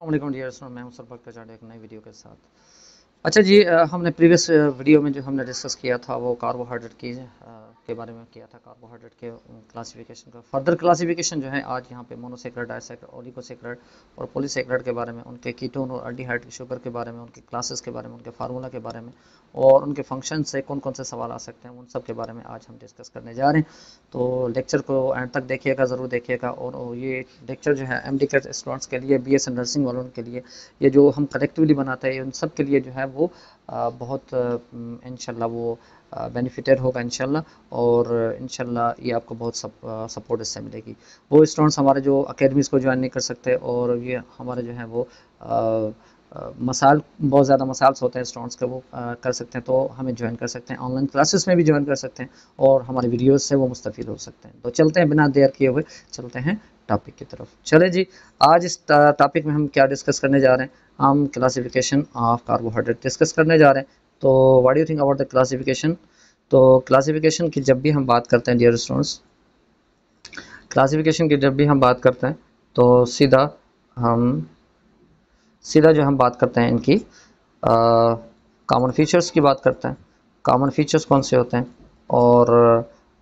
अस्सलाम डियर दोस्तों, मैं हूं सरफक तजाड़ एक नई वीडियो के साथ। अच्छा जी, हमने प्रीवियस वीडियो में जो हमने डिस्कस किया था वो कार्बोहाइड्रेट की के बारे में किया था। कार्बोहाइड्रेट के क्लासिफिकेशन का फर्दर क्लासिफिकेशन जो है आज यहाँ पे मोनोसेक्राइड, डाइसेक्राइड, ओलिगोसेक्राइड और पॉलीसेक्राइड के बारे में, उनके कीटोन और अल्डिहाइड शुगर के बारे में, उनके क्लासेस के बारे में, उनके फार्मूला के बारे में और उनके फंक्शन से कौन कौन से सवाल आ सकते हैं, उन सब के बारे में आज हम डिस्कस करने जा रहे हैं। तो लेक्चर को एंड तक देखिएगा, ज़रूर देखिएगा। और ये लेक्चर जो है एमडी के स्टूडेंट्स के लिए, बीएस नर्सिंग वालों के लिए, ये जो हम कलेक्टिवली बनाते हैं उन सब के लिए जो है वो बहुत इंशाल्लाह वो बेनिफिटेड होगा इंशाल्लाह। और इंशाल्लाह ये आपको बहुत सपोर्ट इससे मिलेगी। वो स्टूडेंट्स हमारे जो अकेडमीज़ को ज्वाइन नहीं कर सकते और ये हमारे जो है वो मसाल बहुत ज़्यादा मसाल्स होते हैं स्टूडेंट्स के, वो कर सकते हैं, तो हमें ज्वाइन कर सकते हैं। ऑनलाइन क्लासेस में भी ज्वाइन कर सकते हैं और हमारे वीडियोस से वो मुस्तफ़ीद हो सकते हैं। तो चलते हैं, बिना देर किए हुए चलते हैं टॉपिक की तरफ। चले जी, आज इस टॉपिक में हम क्या डिस्कस करने जा रहे हैं? हम क्लासिफिकेशन ऑफ कार्बोहाइड्रेट डिस्कस करने जा रहे हैं। तो what do you think about the classification? तो क्लासिफिकेशन की जब भी हम बात करते हैं डियर स्टूडेंट्स, क्लासिफिकेशन की जब भी हम बात करते हैं तो सीधा जो हम बात करते हैं इनकी कॉमन फीचर्स की बात करते हैं। कॉमन फीचर्स कौन से होते हैं और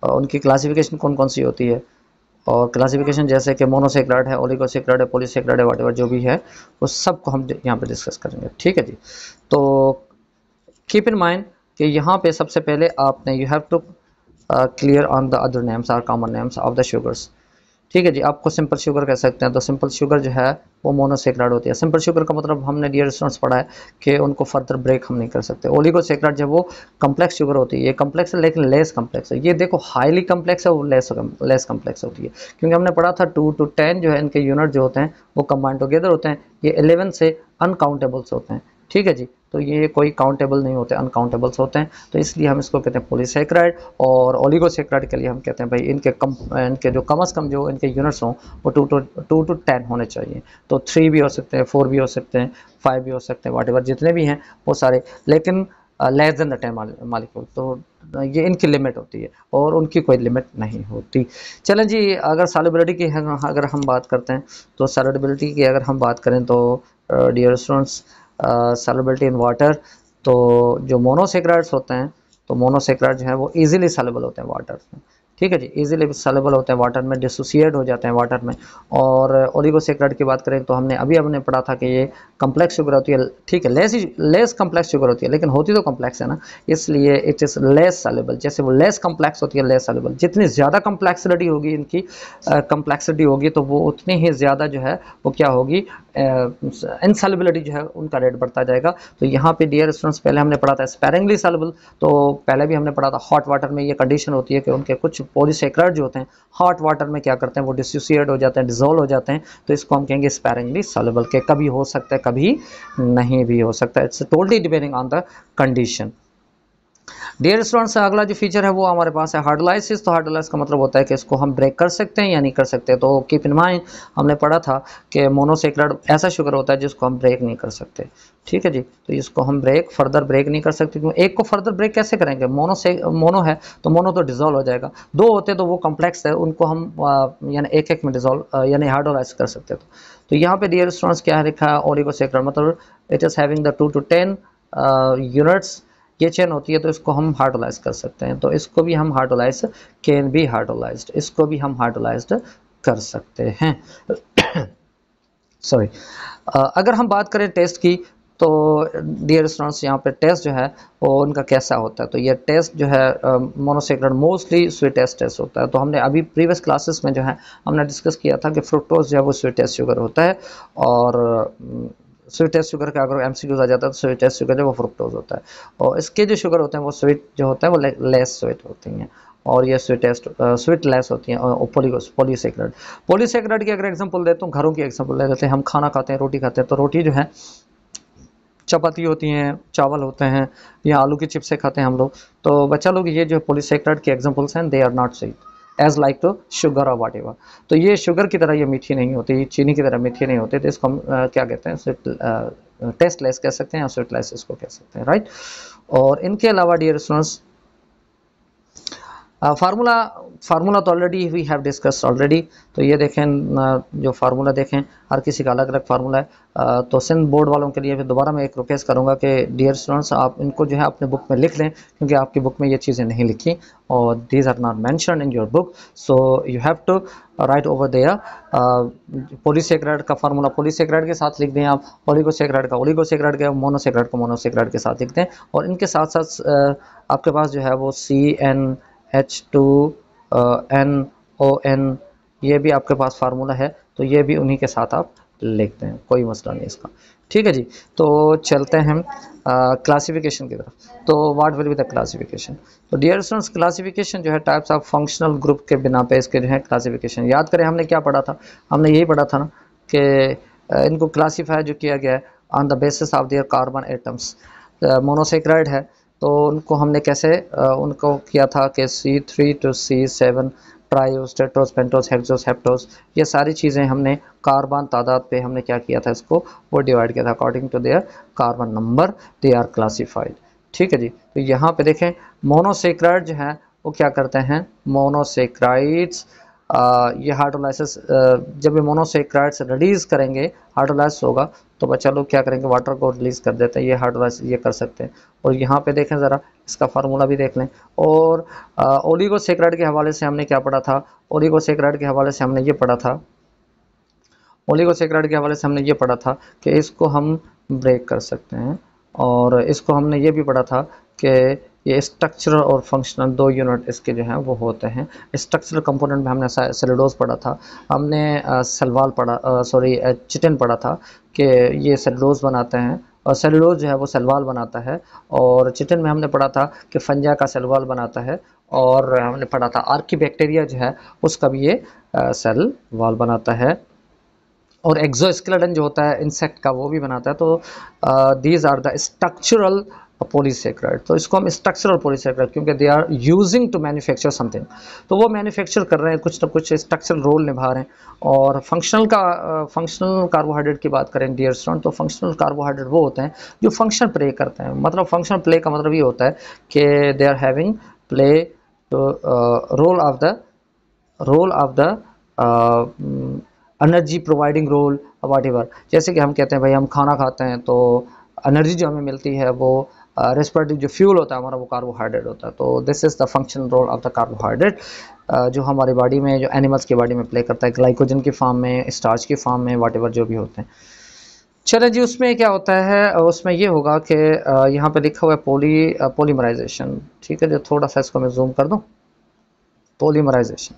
उनकी क्लासिफिकेशन कौन कौन सी होती है। और क्लासिफिकेशन जैसे कि मोनोसेक्राइड है, ओलिगोसेक्राइड है, पॉलीसेक्राइड है, व्हाटएवर जो भी है वो सब को हम यहाँ पे डिस्कस करेंगे। ठीक है जी। तो कीप इन माइंड कि यहाँ पे सबसे पहले आपने you have to clear on the other names are common names of the sugars. ठीक है जी। आपको सिंपल शुगर कह सकते हैं, तो सिंपल शुगर जो है वो मोनोसेक्राइड होती है। सिंपल शुगर का मतलब हमने डियर स्टूडेंट्स पढ़ा है कि उनको फर्दर ब्रेक हम नहीं कर सकते। ओलिगोसेक्राइड जब वो कम्प्लेक्स शुगर होती है, ये कम्प्लेक्स है लेकिन लेस कम्प्लेक्स है। ये देखो हाईली कम्प्लेक्स है, वो लेस कम्प्लेक्स होती है, क्योंकि हमने पढ़ा था 2 to 10 जो है इनके यूनिट जो होते हैं वो कंबाइंड टुगेदर होते हैं। ये 11 से अनकाउंटेबल्स होते हैं। ठीक है जी। तो ये कोई काउंटेबल नहीं होते, अनकाउंटेबल्स होते हैं। तो इसलिए हम इसको कहते हैं पॉलीसेक्राइड। और ओलिगोसेक्राइड के लिए हम कहते हैं भाई इनके जो कम से कम जो इनके यूनिट्स हों वो 2 to 10 होने चाहिए। तो 3 भी हो सकते हैं, 4 भी हो सकते हैं, 5 भी हो सकते हैं, व्हाटएवर जितने भी हैं वो सारे, लेकिन लेस देन द 10 मालिक्यूल। तो ये इनकी लिमिट होती है और उनकी कोई लिमिट नहीं होती। चलें जी, अगर सॉल्युबिलिटी की अगर हम बात करते हैं तो सॉल्युबिलिटी की अगर हम बात करें तो dear students, solubility in water, तो जो मोनोसेक्राइड्स होते हैं तो मोनोसेक्राइड जो है वो इजीली सॉल्युबल होते हैं वाटर में। ठीक है जी, इजीली सॉल्युबल होते हैं वाटर में, डिसोसिएट हो जाते हैं वाटर में। और ओलिगोसेक्राइड की बात करें तो हमने पढ़ा था कि ये कम्प्लेक्स शुगर होती है। ठीक है, लेस कम्प्लेक्स शुगर होती है, लेकिन होती तो कम्प्लेक्स है ना, इसलिए इट इज़ लेस सॉल्युबल। जैसे वो लेस कम्प्लेक्स होती है, लेस सॉल्युबल। जितनी ज़्यादा कम्प्लेक्सिटी होगी इनकी, कम्प्लेक्सिटी होगी तो वो उतनी ही ज़्यादा जो है वो क्या होगी, इनसॉल्युबिलिटी जो है उनका रेट बढ़ता जाएगा। तो यहाँ पे डियर स्टूडेंट्स पहले हमने पढ़ा था स्पेरिंगली सॉल्युबल। तो पहले भी हमने पढ़ा था हॉट वाटर में ये कंडीशन होती है कि उनके कुछ पॉलीसेक्राइड जो होते हैं हॉट वाटर में क्या करते हैं, वो डिसोसिएट हो जाते हैं, डिसॉल्व हो जाते हैं। तो इसको हम कहेंगे स्पेरिंगली सॉल्युबल, के कभी हो सकता है कभी नहीं भी हो सकता है। It's totally depending on the condition. Dear students, अगला जो फीचर है वो हमारे पास है हाइड्रोलाइसिस। तो हाइड्रोलाइसिस का मतलब होता है कि इसको हम ब्रेक कर सकते हैं या नहीं कर सकते। तो कीप इन माइंड, हमने पढ़ा था कि मोनोसेक्राइड ऐसा शुगर होता है जिसको हम ब्रेक नहीं कर सकते। ठीक है जी। तो इसको हम फर्दर ब्रेक नहीं कर सकते। क्यों? एक को फर्दर ब्रेक कैसे करेंगे? मोनो है तो मोनो तो डिजोल्व हो जाएगा। दो होते तो वो कम्प्लेक्स है, उनको हम यानी एक में डिजोल्व यानी हाइड्रोलाइज कर सकते। तो यहाँ पे डियर स्टूडेंट्स क्या लिखा है, ओलिगोसेक्राइड मतलब it is having the 2 to 10 units, ये चेन होती है, तो इसको हम हाइड्रोलाइज कर सकते हैं। तो इसको भी हम हाइड्रोलाइज, कैन बी हाइड्रोलाइज्ड, इसको भी हम हाइड्रोलाइज्ड कर सकते हैं। सॉरी। अगर हम बात करें टेस्ट की तो डियर स्टूडेंट्स यहाँ पे टेस्ट जो है वो उनका कैसा होता है। तो ये टेस्ट जो है मोनोसेक्राइड मोस्टली स्वीटेस्ट टेस्ट होता है। तो हमने अभी प्रीवियस क्लासेस में जो है हमने डिस्कस किया था कि फ्रुक्टोज जो है वो स्वीटेस्ट शुगर होता है। और स्वीटेस्ट शुगर का अगर एमसीक्यूज आ जाता है तो स्वीटेस्ट शुगर जो वो फ्रुक्टोज होता है। और इसके जो शुगर होते हैं वो स्वीट जो होता है वो लेस स्वीट होती हैं, और ये स्वीट लेस होती हैं। और पॉलीसेक्राइड की अगर एग्जांपल देता हूँ, घरों की एग्जांपल ले लेते हैं। हम खाना खाते हैं, रोटी खाते हैं, तो रोटी जो है चपाती होती हैं, चावल होते हैं, या आलू की चिप्स से खाते हैं हम लोग। तो बच्चा लोग ये जो पॉलीसेक्राइड के एग्जांपल्स हैं, they are not sweet as like to sugar और वाट एवर। तो ये शुगर की तरह ये मीठी नहीं होती, चीनी की तरह मीठी नहीं होती। तो इसको हम क्या कहते हैं, स्वीट टेस्ट लेस कह सकते हैं या स्वीट लेस इसको कह सकते हैं, राइट। और इनके अलावा डियर स्टूडेंट्स फार्मूला तो already we have discussed already. तो ये देखें जो फार्मूला देखें, हर किसी का अलग अलग फार्मूला है। तो सिंध बोर्ड वालों के लिए फिर दोबारा मैं एक रिक्वेस्ट करूंगा कि डियर स्टूडेंट्स आप इनको जो है अपने बुक में लिख लें, क्योंकि आपकी बुक में ये चीज़ें नहीं लिखी और these are not mentioned in your book, so you have to write over there. Polysaccharide का फार्मूला पॉलीसेकेराइड के साथ लिख दें आप, ओलिगोसेकेराइड का ओलिगोसेकेराइड के, मोनोसेकेराइड को मोनोसेकेराइड के साथ लिख दें। और इनके साथ साथ आपके पास जो है वो CnH2NON ये भी आपके पास फार्मूला है, तो ये भी उन्हीं के साथ आप लिखते हैं, कोई मसला नहीं इसका। ठीक है जी, तो चलते हैं हम क्लासिफिकेशन की तरफ। तो what will be the classification? तो डियर स्टूडेंट्स क्लासिफिकेशन जो है टाइप्स ऑफ फंक्शनल ग्रुप के बिना पे इसके जो है क्लासिफिकेशन। याद करें हमने क्या पढ़ा था, हमने यही पढ़ा था ना कि इनको क्लासीफाई जो किया गया है on the basis of their carbon atoms. Monosaccharide है तो उनको हमने कैसे उनको किया था कि C3 to C7 trioses, tetroses, pentoses, hexoses, heptoses, ये सारी चीज़ें हमने कार्बन तादाद पे हमने क्या किया था, इसको वो डिवाइड किया था according to their carbon number they are classified. ठीक है जी, तो यहाँ पे देखें मोनोसेकेराइड जो है वो क्या करते हैं, मोनोसेकेराइड्स ये हाइड्रोलाइसिस जब ये मोनोसेकेराइड्स रिलीज करेंगे, हाइड्रोलाइसिस होगा तो बच्चा लोग क्या करेंगे, वाटर को रिलीज कर देते हैं, ये हाइड्रोलाइसिस ये कर सकते हैं। और यहाँ पे देखें ज़रा इसका फार्मूला भी देख लें। और ओलिगोसेकेराइड के हवाले से हमने क्या पढ़ा था, ओलिगोसेकेराइड के हवाले से हमने ये पढ़ा था, ओलिगोसेकेराइड के हवाले से हमने ये पढ़ा था कि इसको हम ब्रेक कर सकते हैं। और इसको हमने ये भी पढ़ा था कि ये स्ट्रक्चरल और फंक्शनल दो यूनिट इसके जो हैं वो होते हैं। स्ट्रक्चरल कंपोनेंट में हमने सेलुलोज पढ़ा था, हमने सेलवाल पढ़ा चिटिन पढ़ा था कि ये सेलुलोज बनाते हैं और सेलुलोज जो है वो सेलवाल बनाता है। और चिटिन में हमने पढ़ा था कि फंजा का सेलवाल बनाता है। और हमने पढ़ा था आर्कीबैक्टीरिया जो है उसका भी ये सेल वाल बनाता है। और एक्सोस्केलेटन जो होता है इंसेक्ट का वो भी बनाता है। तो these are the structural polysaccharide. तो इसको हम स्ट्रक्चरल पॉलीसेकेराइड, क्योंकि they are using to manufacture something, तो वो मैन्युफैक्चर कर रहे हैं, कुछ ना कुछ स्ट्रक्चरल रोल निभा रहे हैं। और फंक्शनल कार्बोहाइड्रेट की बात करें डियर स्टूडेंट, तो फंक्शनल कार्बोहाइड्रेट वो होते हैं जो फंक्शन प्ले करते हैं। मतलब फंक्शनल प्ले का मतलब ये होता है कि they are having play role of the energy providing role whatever. जैसे कि हम कहते हैं भाई हम खाना खाते हैं तो एनर्जी जो हमें मिलती है वो रेस्पिरेटरी जो फ्यूल होता है हमारा वो कार्बोहाइड्रेट होता है। तो this is the functional role of the carbohydrate जो हमारी बॉडी में, जो एनिमल्स की बॉडी में प्ले करता है, ग्लाइकोजन की फॉर्म में, स्टार्च की फॉर्म में, वाट एवर जो भी होते हैं। चले जी, उसमें क्या होता है, उसमें ये होगा कि यहाँ पे लिखा हुआ है पॉलीमराइजेशन। ठीक है, जो थोड़ा सा इसको मैं जूम कर दूँ, पॉलीमराइजेशन।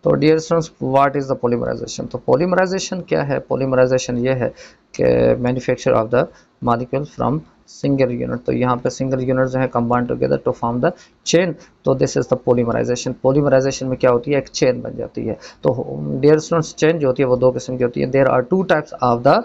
तो dear students what is the polymerization? तो पॉलीमराइजेशन क्या है? पॉलीमराइजेशन ये है कि manufacture of the molecule from single unit. तो यहाँ पे सिंगल यूनिट जो है combine together to form the chain. तो this is the polymerization. Polymerization में क्या होती है, एक चेन बन जाती है। तो डियर स्टूडेंट्स चेन जो होती है वो दो किस्म की होती है। There are two types of the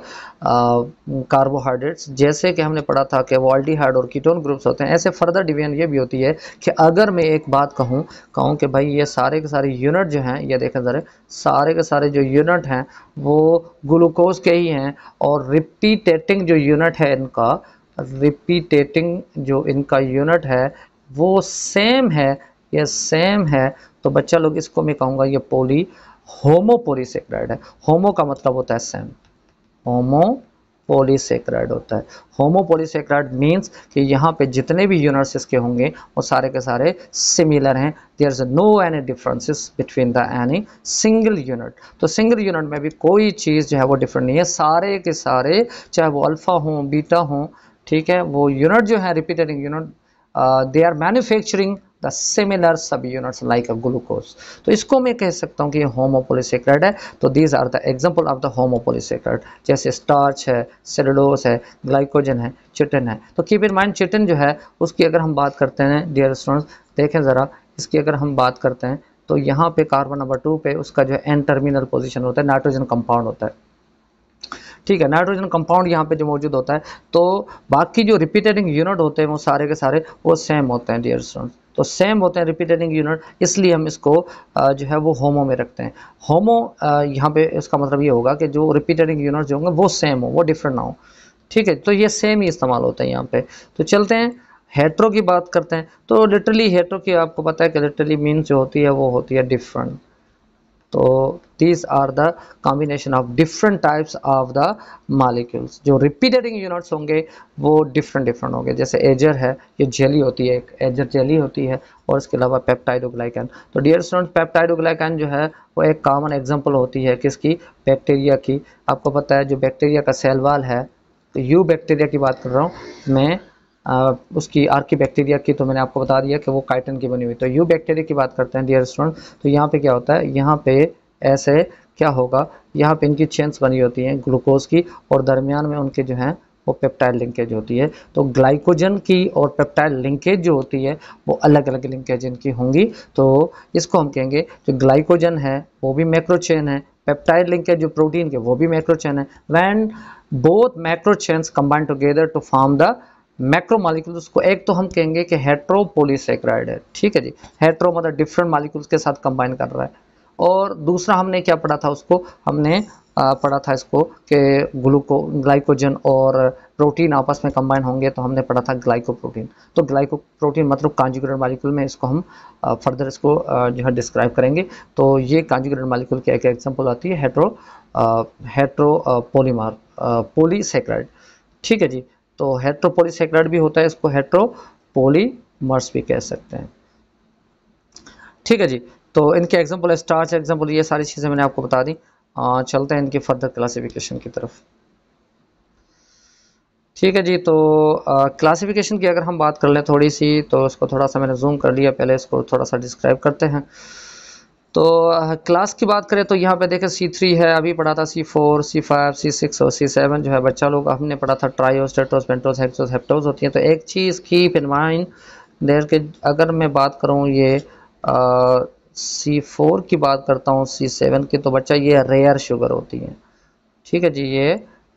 carbohydrates. जैसे कि हमने पढ़ा था कि वो एल्डिहाइड और कीटोन ग्रुप्स होते हैं, ऐसे फर्दर डिवीजन ये भी होती है कि अगर मैं एक बात कहूँ कि भाई ये सारे के सारे यूनिट जो हैं, ये देखें ज़रा, सारे के सारे जो यूनिट हैं वो ग्लूकोज के ही हैं। और रिपीटेटिंग जो यूनिट है इनका, रिपीटेटिंग जो इनका यूनिट है वो सेम है, ये सेम है। तो बच्चा लोग इसको मैं कहूँगा ये होमो पॉलीसेकेराइड है। होमो का मतलब होता है सेम, होमो पॉलीसेकेराइड होता है। होमो पॉलीसेकेराइड मीन्स कि यहाँ पे जितने भी यूनिट्स इसके होंगे वो सारे के सारे सिमिलर हैं। There is no any differences between the any single unit. तो सिंगल यूनिट में भी कोई चीज़ जो है वो डिफरेंट नहीं है, सारे के सारे चाहे वो अल्फ़ा हों बीटा हों, ठीक है, वो यूनिट जो है repeating unit, they are manufacturing the similar sub units like a glucose. तो इसको मैं कह सकता हूँ कि ये होमोपॉलीसेकेराइड है। तो these are the example of the homopolysaccharide, जैसे स्टार्च है, सेलुलोज है, ग्लाइकोजन है, चिटिन है। तो कीप इन माइंड चिटिन जो है उसकी अगर हम बात करते हैं डियर स्टूडेंट्स, देखें ज़रा इसकी अगर हम बात करते हैं तो यहाँ पे कार्बन नंबर 2 पे उसका जो है एन टर्मिनल पोजिशन होता है, नाइट्रोजन कंपाउंड होता है। ठीक है, नाइट्रोजन कंपाउंड यहाँ पे जो मौजूद होता है। तो बाकी जो रिपीटेटिंग यूनिट होते हैं वो सारे के सारे वो सेम होते हैं डियर स्टूडेंट्स। तो सेम होते हैं रिपीटेटिंग यूनिट, इसलिए हम इसको जो है वो होमो में रखते हैं। होमो यहाँ पे इसका मतलब ये होगा कि जो रिपीटेटिंग यूनिट जो होंगे वो सेम हो, वो डिफरेंट ना हो। ठीक है, तो ये सेम ही इस्तेमाल होता है यहाँ पे। तो चलते हैं हेट्रो की बात करते हैं तो लिटरली हेट्रो की आपको पता है कि लिटरली मीन्स जो होती है वो होती है डिफरेंट। तो these are the combination of different types of the molecules. जो रिपीटेटिंग यूनिट्स होंगे वो डिफरेंट डिफरेंट होंगे। जैसे एजर है, ये जेली होती है, एक एजर जेली होती है, और इसके अलावा पेप्टाइडोग्लाइकन। तो डियर स्टूडेंट, पेप्टाइडोग्लाइकन जो है वो एक कॉमन एग्जांपल होती है किसकी? बैक्टीरिया की। आपको पता है जो बैक्टीरिया का सेल वॉल है, तो यू बैक्टीरिया की बात कर रहा हूँ मैं, उसकी आर्की बैक्टीरिया की तो मैंने आपको बता दिया कि वो काइटिन की बनी हुई। तो यू बैक्टीरिया की बात करते हैं डियर स्टूडेंट, तो यहाँ पे क्या होता है, यहाँ पे ऐसे क्या होगा, यहाँ पे इनकी चेन्स बनी होती हैं ग्लूकोज की, और दरमियान में उनके जो हैं वो पेप्टाइड लिंकेज होती है। तो ग्लाइकोजन की और पेप्टाइड लिंकेज जो होती है वो अलग अलग लिंकेज इनकी होंगी। तो इसको हम कहेंगे जो ग्लाइकोजन है वो भी मैक्रो चेन है, पेप्टाइड लिंकेज जो प्रोटीन के वो भी मैक्रो चेन है। When both macro chains combine together to form the macro molecules, उसको एक तो हम कहेंगे कि हेट्रोपोलीसेक्राइड है। ठीक है जी, हेट्रो मतलब डिफरेंट मॉलिक्यूल्स के साथ कंबाइन कर रहा है। और दूसरा हमने क्या पढ़ा था, उसको हमने पढ़ा था इसको कि ग्लाइकोजन और प्रोटीन आपस में कंबाइन होंगे, तो हमने पढ़ा था ग्लाइकोप्रोटीन। तो ग्लाइकोप्रोटीन मतलब कॉन्जुगेटेड मॉलिक्यूल में इसको हम फर्दर इसको जो है डिस्क्राइब करेंगे। तो ये कॉन्जुगेटेड मॉलिक्यूल की एक एग्जांपल आती है हेट्रो पॉलीमर पॉलीसेक्राइड। ठीक है जी, तो हेट्रोपोलीसेक्राइड भी होता है, इसको हेट्रोपोलीमर्स भी कह सकते हैं। ठीक है जी, तो इनके एग्जांपल है स्टार्च एग्जांपल, ये सारी चीज़ें मैंने आपको बता दी। चलते हैं इनकी फर्दर क्लासिफिकेशन की तरफ। ठीक है जी, तो क्लासिफिकेशन की अगर हम बात कर लें थोड़ी सी, तो इसको थोड़ा सा मैंने जूम कर लिया, पहले इसको थोड़ा सा डिस्क्राइब करते हैं। तो क्लास की बात करें तो यहाँ पे देखें C3 है, अभी पढ़ा था C4, C5, C6 और C7 जो है बच्चा लोग हमने पढ़ा था ट्रायोस, टेट्रोस, पेंटोस, हेक्सोस, हेप्टोस होती हैं। तो एक चीज़ कीप इन माइंड देयर के अगर मैं बात करूँ ये C4 की बात करता हूँ, C7 की, तो बच्चा ये रेयर शुगर होती हैं। ठीक है जी, ये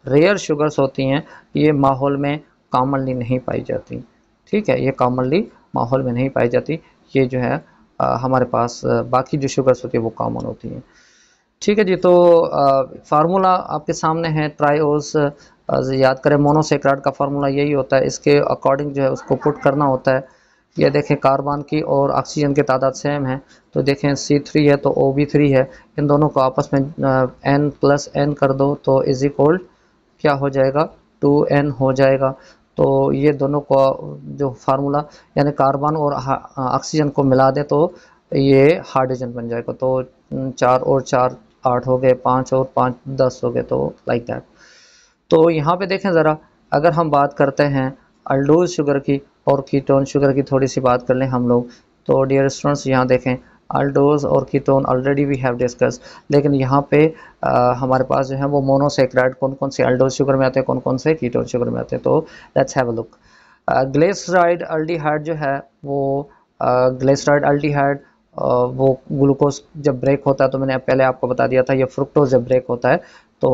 रेयर शुगर्स होती हैं, ये माहौल में कॉमनली नहीं पाई जाती। ठीक है, ये कॉमनली माहौल में नहीं पाई जाती, ये जो है हमारे पास बाकी जो शुगर्स होती है वो कॉमन होती हैं। ठीक है जी, तो फार्मूला आपके सामने है ट्रायोस। याद करें मोनोसेक्राइड का फार्मूला यही होता है, इसके अकॉर्डिंग जो है उसको पुट करना होता है। ये देखें कार्बन की और ऑक्सीजन की तादाद सेम है, तो देखें C3 है तो O भी3 है, इन दोनों को आपस में N + N कर दो तो इज इक्वल क्या हो जाएगा, 2N हो जाएगा। तो ये दोनों को जो फार्मूला यानी कार्बन और ऑक्सीजन को मिला दें तो ये हाइड्रोजन बन जाएगा। तो 4 और 4 8 हो गए, 5 और 5 10 हो गए, तो लाइक दैट। तो यहाँ पे देखें ज़रा, अगर हम बात करते हैं अल्डोज शुगर की और कीटोन शुगर की, थोड़ी सी बात कर लें हम लोग। तो डियर स्टूडेंट्स यहाँ देखें, अल्डोज और ketone already we have discuss, लेकिन यहाँ पे हमारे पास जो है वो मोनोसेक्राइड कौन कौन से अल्डोज शुगर में आते हैं, कौन कौन से कीटोन शुगर में आते हैं। तो let's have a look. Glyceride aldehyde जो है वो ग्लिसराइड अल्डिहाइड वो ग्लूकोज जब ब्रेक होता है, तो मैंने पहले आपको बता दिया था, ये फ्रुक्टोज जब ब्रेक होता है तो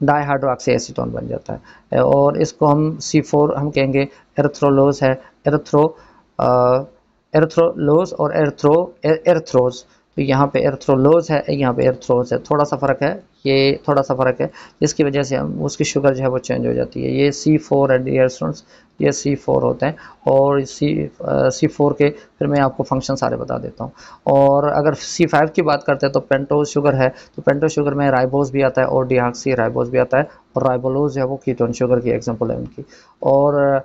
डाईहाइड्रोक्सी एसीटोन बन जाता है, और इसको हम C4 हम कहेंगे एरिथ्रोलोज है, एरिथ्रोलोज और एरिथ्रोज। तो यहाँ पे एरिथ्रोलोज है, यहाँ पे एरिथ्रोज है, थोड़ा सा फ़र्क है, ये थोड़ा सा फ़र्क है, जिसकी वजह से हम उसकी शुगर जो है वो चेंज हो जाती है। ये C4 है डियर स्टूडेंट्स, ये C4 होते हैं, और C4 के फिर मैं आपको फंक्शन सारे बता देता हूँ। और अगर C5 की बात करते हैं तो पेंटोज शुगर है, तो पेंटोज शुगर में राइबोज भी आता है और डिऑक्सी राइबोज भी आता है, और राइबोलोज जो है वो कीटोन शुगर की एग्जाम्पल है उनकी। और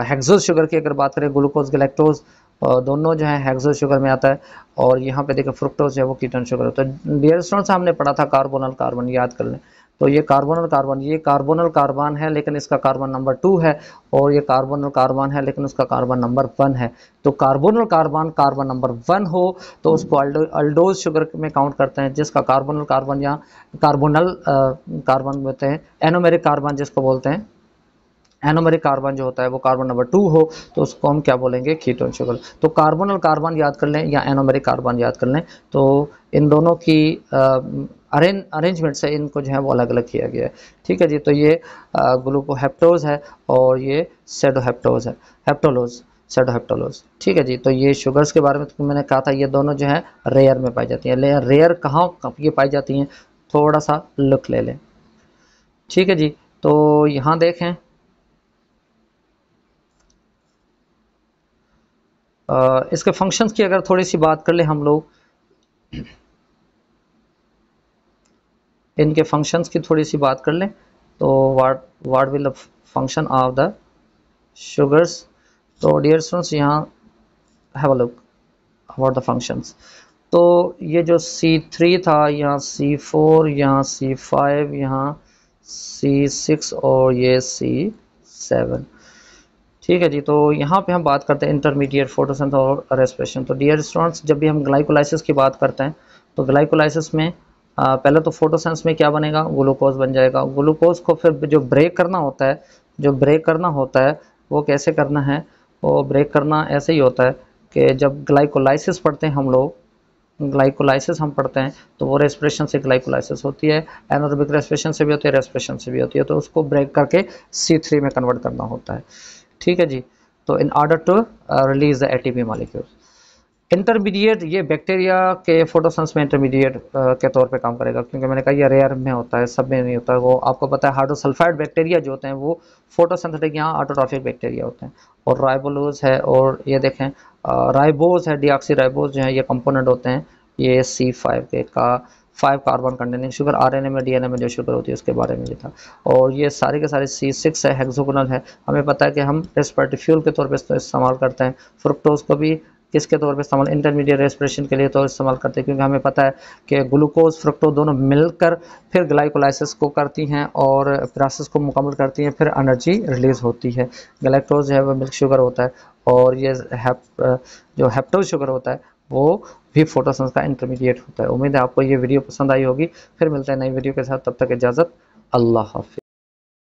हेक्सोज शुगर की अगर बात करें, ग्लूकोज गैलेक्टोज दोनों जो है हेक्सोज शुगर में आता है, और यहाँ पे देखिए फ्रुक्टोज है वो कीटोन शुगर होता है। डियर स्टूडेंट्स, हमने पढ़ा था कार्बोनल कार्बन, याद कर लें। तो ये कार्बोनल कार्बन, ये कार्बोनल कार्बन है लेकिन इसका कार्बन नंबर 2 है, और ये कार्बोनल कार्बन है लेकिन उसका कार्बन नंबर 1 है। तो कार्बोनल कार्बन कार्बन नंबर 1 हो तो उसको अल्डोज शुगर में काउंट करते हैं, जिसका कार्बोनल कार्बन या कार्बोनल कार्बन बोलते हैं, एनोमेरिक कार्बन जिसको बोलते हैं, एनोमेरिक कार्बन जो होता है वो कार्बन नंबर 2 हो तो उसको हम क्या बोलेंगे, कीटोन शुगर। तो कार्बोनल कार्बन याद कर लें या एनोमेरिक कार्बन याद कर लें, तो इन दोनों की अरेंजमेंट से इनको जो है वो अलग अलग किया गया है। ठीक है जी, तो ये ग्लूकोहेप्टोज है और ये सेडोहेप्टोज है, हेप्टोलोज, सेडोहेप्टोलोज। ठीक है जी, तो ये शुगर्स के बारे में तो मैंने कहा था, ये दोनों जो है रेयर में पाई जाती हैं। रेयर कहाँ ये पाई जाती हैं, थोड़ा सा लुक ले लें। ठीक है जी, तो यहाँ देखें, इसके फंक्शंस की अगर थोड़ी सी बात कर ले हम लोग, इनके फंक्शंस की थोड़ी सी बात कर लें तो what will the function of the sugars. तो डियर स्टूडेंट्स यहाँ have a look about the functions. तो ये जो C3 था, यहाँ C4, यहाँ C5, यहाँ C6 और ये C7। ठीक है जी। तो यहाँ पे हम बात करते हैं इंटरमीडिएट फोटोसिंथेसिस और रेस्पिरेशन। तो डियर स्टूडेंट्स जब भी हम ग्लाइकोलाइसिस की बात करते हैं तो ग्लाइकोलाइसिस में पहले तो फोटोसिंथेसिस में क्या बनेगा, ग्लूकोज बन जाएगा। ग्लूकोज को फिर जो ब्रेक करना होता है, वो कैसे करना है, वो ब्रेक करना ऐसे ही होता है कि जब ग्लाइकोलाइसिस पढ़ते हैं हम लोग, ग्लाइकोलाइसिस हम पढ़ते हैं तो वो रेस्पिरेशन से ग्लाइकोलाइसिस होती है, एनारोबिक रेस्पिरेशन से भी होती है, रेस्पिरेशन से भी होती है। तो उसको ब्रेक करके C3 में कन्वर्ट करना होता है। ठीक है जी। तो in order to release the ATP molecules. Intermediate ये बैक्टीरिया के फोटोसिंथेसिस में इंटरमीडिएट के तौर पे काम करेगा, क्योंकि मैंने कहा ये रेयर में होता है, सब में नहीं होता है। वो आपको पता है हाइड्रोसल्फाइड बैक्टीरिया जो होते हैं वो फोटोसिंथेटिक, यहाँ ऑटोट्रॉफिक बैक्टीरिया होते हैं। और राइबोलोज है, और ये देखें राइबोज है, डीऑक्सी राइबोज जो है ये कंपोनेंट होते हैं ये C5 के का 5 कार्बन कंटेनिंग शुगर। आरएनए में डीएनए में जो शुगर होती है उसके बारे में भी था। और ये सारे के सारे C6 है, हेक्सागोनल है। हमें पता है कि हम रेस्पिरेटरी फ्यूल के तौर पे इस्तेमाल करते हैं। फ्रुक्टोज को भी किसके तौर पे इस्तेमाल, इंटरमीडिएट रेस्पिरेशन के लिए तो इस्तेमाल करते हैं, क्योंकि हमें पता है कि ग्लूकोज फ्रुक्टोज दोनों मिलकर फिर ग्लाइकोलाइसिस को करती हैं और प्रोसेस को मुकम्मल करती हैं, फिर एनर्जी रिलीज होती है। ग्लाइकोज जो है वो मिल्क शुगर होता है, और ये जो हेप्टोज शुगर होता है वो भी फोटोसिंथेसिस का इंटरमीडिएट होता है। उम्मीद है आपको ये वीडियो पसंद आई होगी। फिर मिलते हैं नई वीडियो के साथ, तब तक इजाज़त, अल्लाह हाफिज़।